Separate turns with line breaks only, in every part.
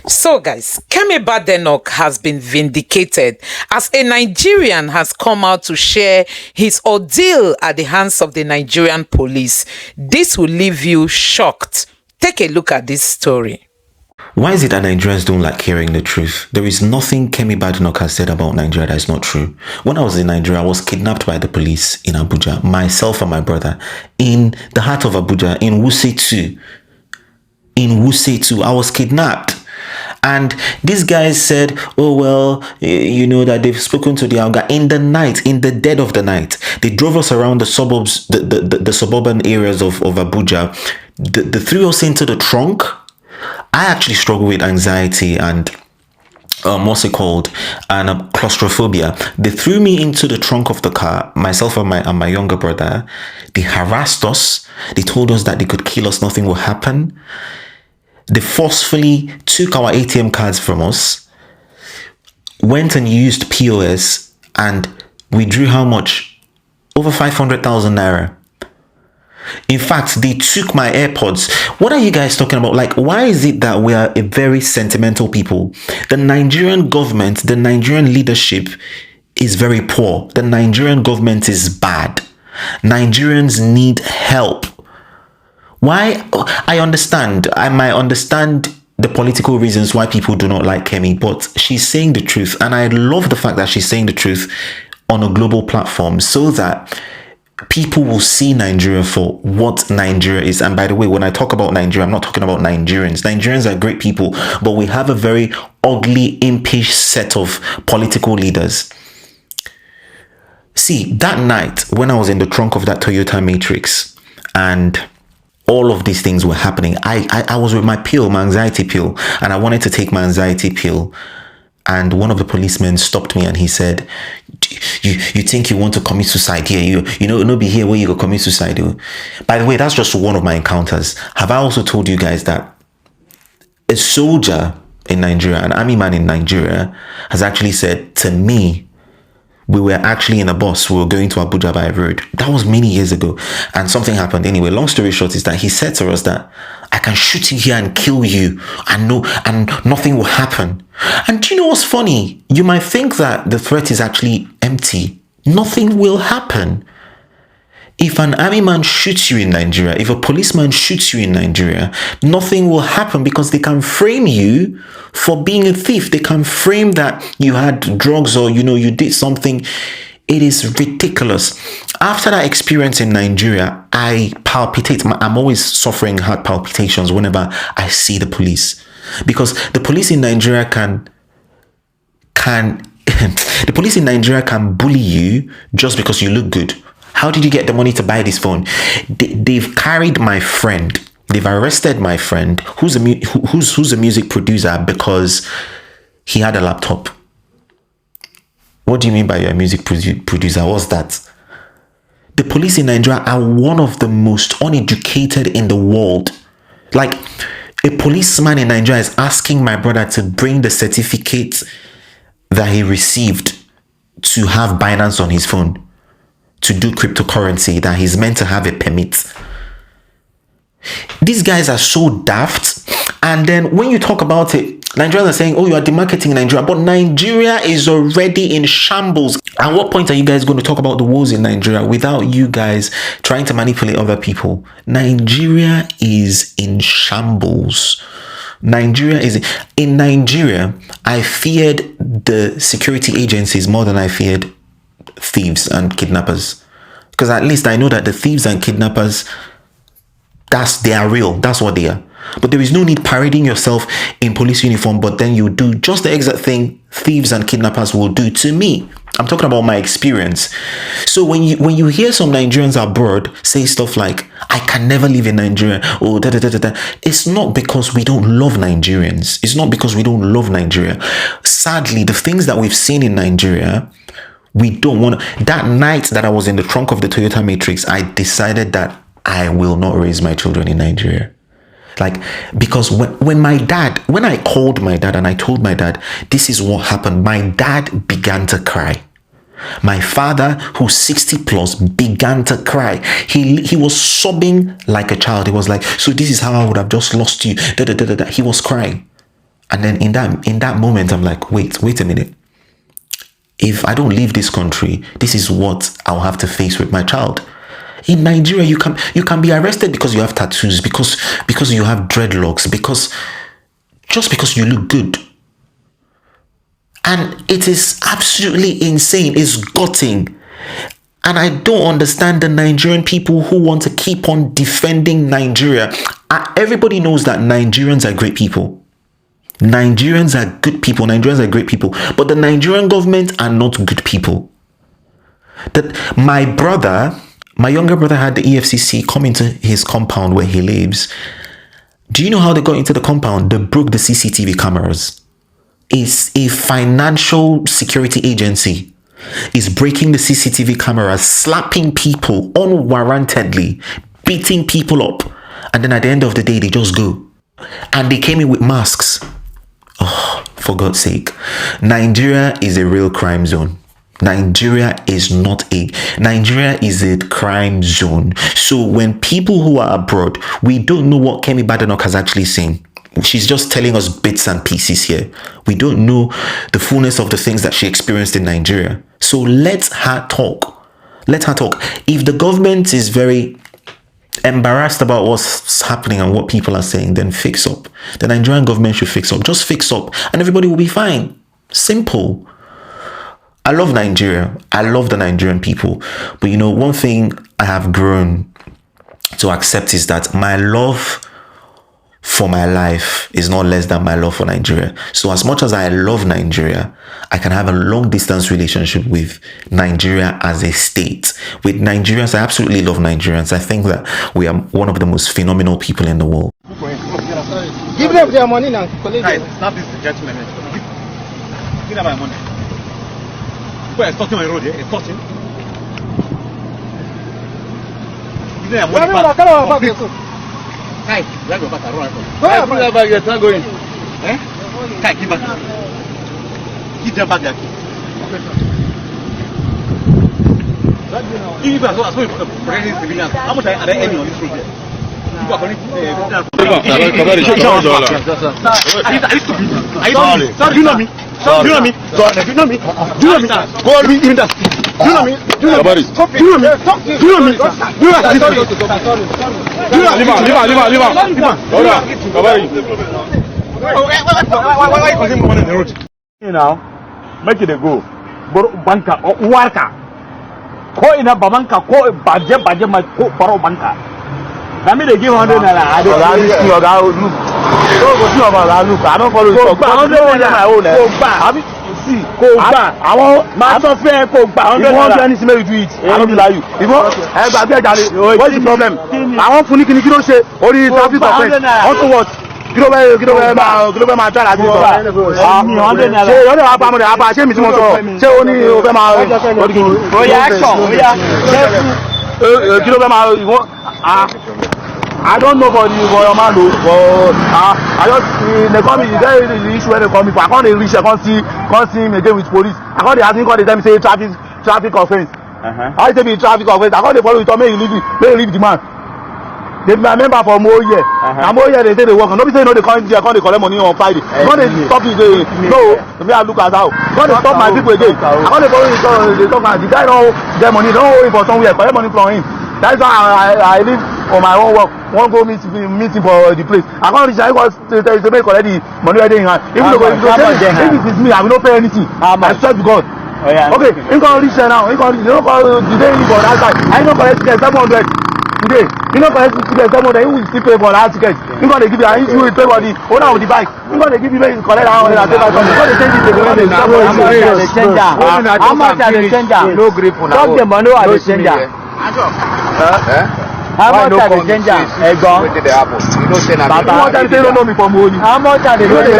So, guys, Kemi Badenoch has been vindicated as a Nigerian has come out to share his ordeal at the hands of the Nigerian police. This will leave you shocked. Take a look at this story.
Why is it that Nigerians don't like hearing the truth? There is nothing Kemi Badenoch has said about Nigeria that is not true. When I was in Nigeria, I was kidnapped by the police in Abuja, myself and my brother, in the heart of Abuja, in Wuse 2. In Wuse 2, I was kidnapped. And these guys said, oh, well, you know that they've spoken to the Alga in the night, in the dead of the night. They drove us around the suburbs, the suburban areas of Abuja. They threw us into the trunk. I actually struggle with anxiety and what's it called, and claustrophobia. They threw me into the trunk of the car, myself and my younger brother. They harassed us. They told us that they could kill us, nothing will happen. They forcefully took our ATM cards from us, went and used POS, and withdrew how much? Over 500,000 naira. In fact, they took my AirPods. What are you guys talking about? Like, why is it that we are a very sentimental people? The Nigerian government, the Nigerian leadership is very poor. The Nigerian government is bad. Nigerians need help. Why? I understand. I might understand the political reasons why people do not like Kemi, but she's saying the truth. And I love the fact that she's saying the truth on a global platform so that people will see Nigeria for what Nigeria is. And by the way, when I talk about Nigeria, I'm not talking about Nigerians. Nigerians are great people, but we have a very ugly, impish set of political leaders. See, that night when I was in the trunk of that Toyota Matrix and all of these things were happening, I was with my pill, my anxiety pill, and I wanted to take my anxiety pill. And one of the policemen stopped me and he said, you think you want to commit suicide here? You know, no be here where you go commit suicide. By the way, that's just one of my encounters. Have I also told you guys that a soldier in Nigeria, an army man in Nigeria, has actually said to me, we were actually in a bus. We were going to Abuja by road. That was many years ago. And something happened. Anyway, long story short is that he said to us that I can shoot you here and kill you and nothing will happen. And do you know what's funny? You might think that the threat is actually empty. Nothing will happen. If an army man shoots you in Nigeria, if a policeman shoots you in Nigeria, nothing will happen because they can frame you for being a thief. They can frame that you had drugs or, you did something. It is ridiculous. After that experience in Nigeria, I palpitate. I'm always suffering heart palpitations whenever I see the police. Because the police in Nigeria can the police in Nigeria can bully you just because you look good. How did you get the money to buy this phone? They've carried my friend. They've arrested my friend, who's a music producer, because he had a laptop. What do you mean by you're a music producer? What's that? The police in Nigeria are one of the most uneducated in the world. Like, a policeman in Nigeria is asking my brother to bring the certificate that he received to have Binance on his phone, to do cryptocurrency, that he's meant to have a permit. These guys are so daft. And then when you talk about it, Nigerians are saying, oh, you are demarketing Nigeria. But Nigeria is already in shambles. At what point are you guys going to talk about the woes in Nigeria without you guys trying to manipulate other people? Nigeria is in shambles. In Nigeria, I feared the security agencies more than I feared thieves and kidnappers. Because at least I know that the thieves and kidnappers, they are real. That's what they are. But there is no need parading yourself in police uniform, but then you do just the exact thing thieves and kidnappers will do to me. I'm talking about my experience. So when you hear some Nigerians abroad say stuff like, I can never live in Nigeria, or it's not because we don't love Nigerians. It's not because we don't love Nigeria. Sadly, the things that we've seen in Nigeria, we don't want to. That night that I was in the trunk of the Toyota Matrix, I decided that I will not raise my children in Nigeria. Like, because when I called my dad and I told my dad, this is what happened, my dad began to cry. My father, who's 60 plus, began to cry. He was sobbing like a child. He was like, so this is how I would have just lost you. He was crying. And then in that moment, I'm like, wait a minute. If I don't leave this country, this is what I'll have to face with my child. In Nigeria, you can be arrested because you have tattoos, because you have dreadlocks, just because you look good. And it is absolutely insane. It's gutting. And I don't understand the Nigerian people who want to keep on defending Nigeria. Everybody knows that Nigerians are great people. Nigerians are good people. Nigerians are great people. But the Nigerian government are not good people. My younger brother had the EFCC come into his compound where he lives. Do you know how they got into the compound? They broke the CCTV cameras. It's a financial security agency. Is breaking the CCTV cameras, slapping people unwarrantedly, beating people up. And then at the end of the day, they just go. And they came in with masks. Oh, for God's sake. Nigeria is a real crime zone. Nigeria is a crime zone. So when people who are abroad, we don't know what Kemi Badenoch has actually seen. She's just telling us bits and pieces here. We don't know the fullness of the things that she experienced in Nigeria. So let her talk. If the government is very embarrassed about what's happening and what people are saying, then fix up. The Nigerian government should fix up. Just fix up and everybody will be fine. Simple. I love Nigeria. I love the Nigerian people. But one thing I have grown to accept is that my love for my life is not less than my love for Nigeria. So as much as I love Nigeria, I can have a long distance relationship with Nigeria as a state. With Nigerians, I absolutely love Nigerians. I think that we are one of the most phenomenal people in the world.
Give them their money now.
Guys, stop this gentleman. Give them my money. People are extorting my road here. Extorting. Give them my money. Kai, drag your back and run. Hey, bring that bag, it's not going. Eh? Kai, give back. Give them back their key. If you are so protecting civilians, how much are they earning on this road here? People are connecting
Are you stupid? Do you know me? Do you know me? Do you know me? Do you know me? Go on me in that. Do you know me? Do you know me? Do you know me? Do you know me? Do you know me? You know, make it a go. Banka or worker. Call in a banka, call Bajem, my co banka. I mean, they give 100 naira. I don't look. I don't follow you. 100 naira my own. See, I want master fair. If you want to anything, maybe do it. I don't lie you. If you want, what's the problem? I want funny. You don't say only traffic offense. Also what? Get over my child. Say, you don't have money. I say, Miss Moto. Say only over my. Oh yeah, get over my. I don't know for your man though, but I just they call me. There is the issue where they call me for. I can't reach. I can't see him again with police. I can't ask him call the time say traffic offense. I say be traffic offense. I can't follow it. May you leave the man. They be my member for more year. And more year they say they work. Nobody say no they can't collect money on Friday. When they stop it, no. Me I look at how. When they stop my people again, I can't follow it. They talk and the guy don't get money. Don't hold him for somewhere. Collect money from him. That's why I live on my own work. Won't go meeting for the place. I can't reach. I got to make already money right in hand. Even though if it is me, I will not pay anything. I swear to God. Oh, yeah. Okay, you can't reach now. You can't. You don't call today for that side. I don't collect ticket 700 today. You don't collect ticket 700. You will still pay for that ticket. You got to give you. You will pay for the owner of the bike. You got to give you maybe collect that one and take that one. You got to change it. How much are the changer? No grip on that. Talk the money are the changer. How much are the changer? How much are they don't know me from money? How much are they? Sorry,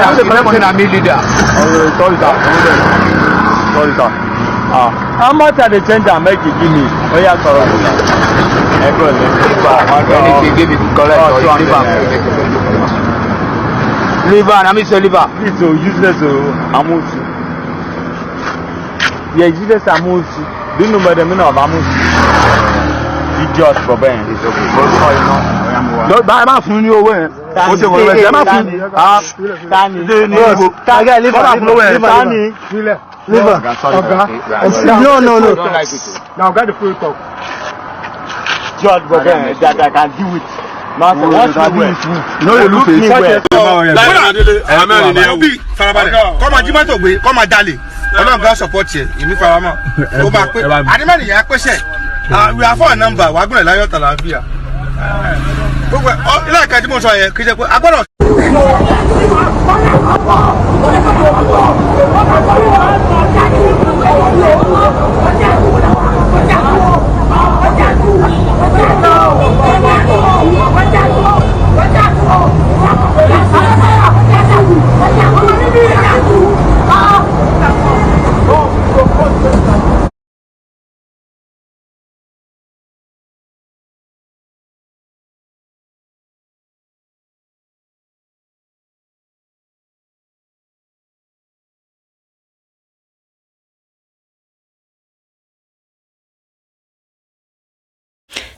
sir. How much are the changer? Make it give me. Oh yeah, sorry. Give it correct. Liver, I mean say liver. It's so useless. Amusu. Yeah, useless amusu. Do you know the meaning of amusu? Idiot for Ben. It's okay. No, buy my phone your way. ó ṣe wọ̀rọ̀ ẹ̀ má fi ṣe ní ìbò kọ́lá fún lówó ẹ̀
Tani. Liver. No. Now get the full talk.
George go there that I can deal with. Nonsense. What's the way?
You know you look me well.
Amen ni obi farabalẹ̀ kọ́ máa jí mọ́tò gbé kọ́ máa jalè ọlọ́run gan support yẹ èmi faramọ́ ó bá pé àdìmọ́ nìyẹn pẹ́sẹ̀ we are for a number wàá gbọ́dọ̀ láyọ̀ tàlàfíà gbogbo ilé ẹ̀ka tí mo sọ yẹn kì í ṣe pé a gbọ́dọ̀.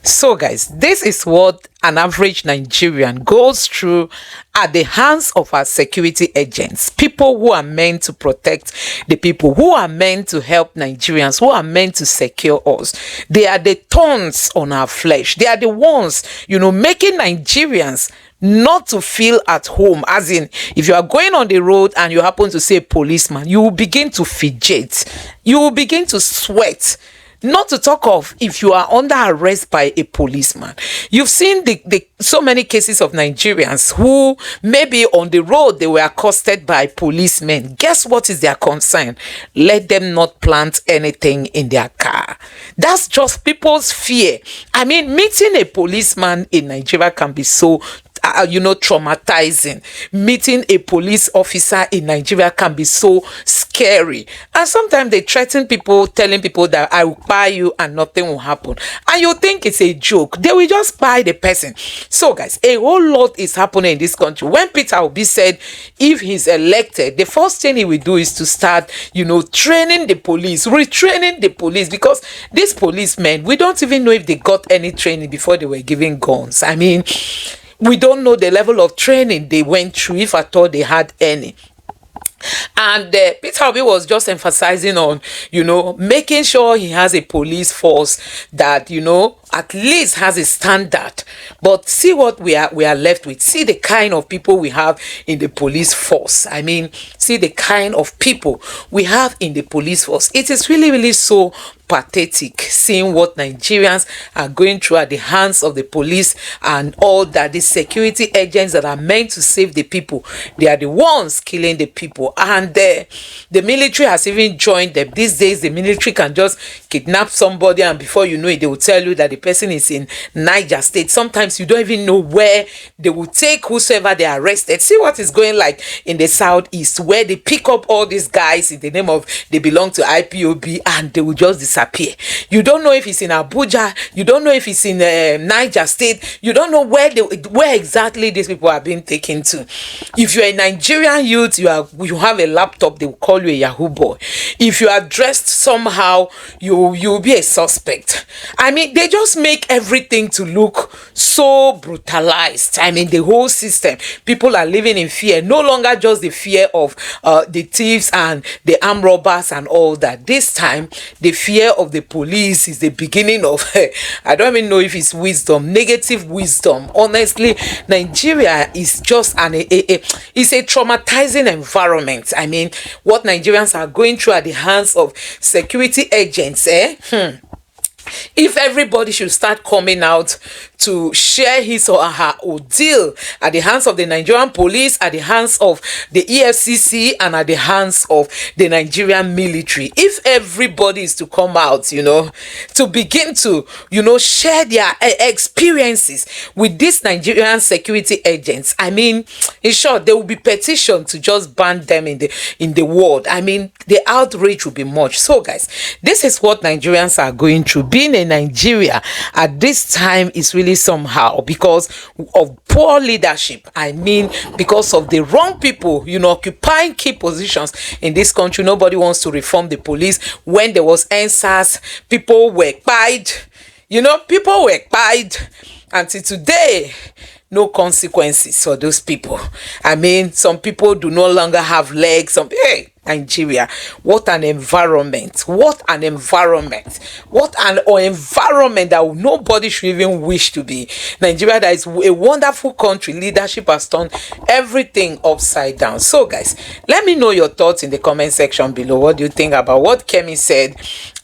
So guys, this is what an average Nigerian goes through at the hands of our security agents, people who are meant to protect the people, who are meant to help Nigerians, who are meant to secure us. They are the thorns on our flesh. They are the ones, making Nigerians not to feel at home. As in, if you are going on the road and you happen to see a policeman, you will begin to fidget. You will begin to sweat. Not to talk of if you are under arrest by a policeman. You've seen the so many cases of Nigerians who maybe on the road they were accosted by policemen. Guess what is their concern? Let them not plant anything in their car. That's just people's fear. I mean, meeting a policeman in Nigeria can be so traumatizing. Meeting a police officer in Nigeria can be so scary. And sometimes they threaten people, telling people that I will buy you and nothing will happen. And you think it's a joke. They will just buy the person. So guys, a whole lot is happening in this country. When Peter Obi said if he's elected, the first thing he will do is to start, training the police, retraining the police, because these policemen, we don't even know if they got any training before they were given guns. I mean, we don't know the level of training they went through, if at all they had any. And Peter Obi was just emphasizing on, making sure he has a police force that, at least has a standard. But see what we are left with. See the kind of people we have in the police force. I mean, see the kind of people we have in the police force. It is really, really so pathetic seeing what Nigerians are going through at the hands of the police and all that. The security agents that are meant to save the people, they are the ones killing the people. And the military has even joined them. These days, the military can just kidnap somebody and before you know it, they will tell you that the person is in Niger State. Sometimes you don't even know where they will take whosoever they arrested. See what is going like in the southeast, where they pick up all these guys in the name of they belong to IPOB and they will just disappear. You don't know if it's in Abuja. You don't know if it's in Niger State. You don't know where exactly these people are being taken to. If you're a Nigerian youth, you have a laptop, they will call you a Yahoo boy. If you are dressed somehow, you'll be a suspect. I mean, they just make everything to look so brutalized. I mean, the whole system. People are living in fear. No longer just the fear of the thieves and the armed robbers and all that. This time, the fear of the police is the beginning of, I don't even know if it's wisdom, negative wisdom. Honestly, Nigeria is just it's a traumatizing environment. I mean, what Nigerians are going through at the hands of security agents, if everybody should start coming out to share his or her ordeal at the hands of the Nigerian police, at the hands of the EFCC, and at the hands of the Nigerian military, if everybody is to come out, to begin to, share their experiences with these Nigerian security agents, I mean, in short, there will be petition to just ban them in the world. I mean, the outrage will be much. So, guys, this is what Nigerians are going through. Being in Nigeria at this time is really somehow because of poor leadership. I mean, because of the wrong people, occupying key positions in this country. Nobody wants to reform the police. When there was answers, people were paid. People were paid. Until today, no consequences for those people. I mean, some people do no longer have legs. Hey, Nigeria, what an environment. What an environment. What an environment that nobody should even wish to be. Nigeria, that is a wonderful country. Leadership has turned everything upside down. So guys, let me know your thoughts in the comment section below. What do you think about what Kemi said?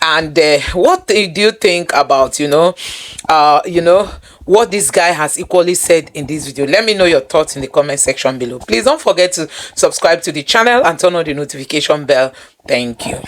And what do you think about, what this guy has equally said in this video? Let me know your thoughts in the comment section below. Please don't forget to subscribe to the channel and turn on the notification bell. Thank you.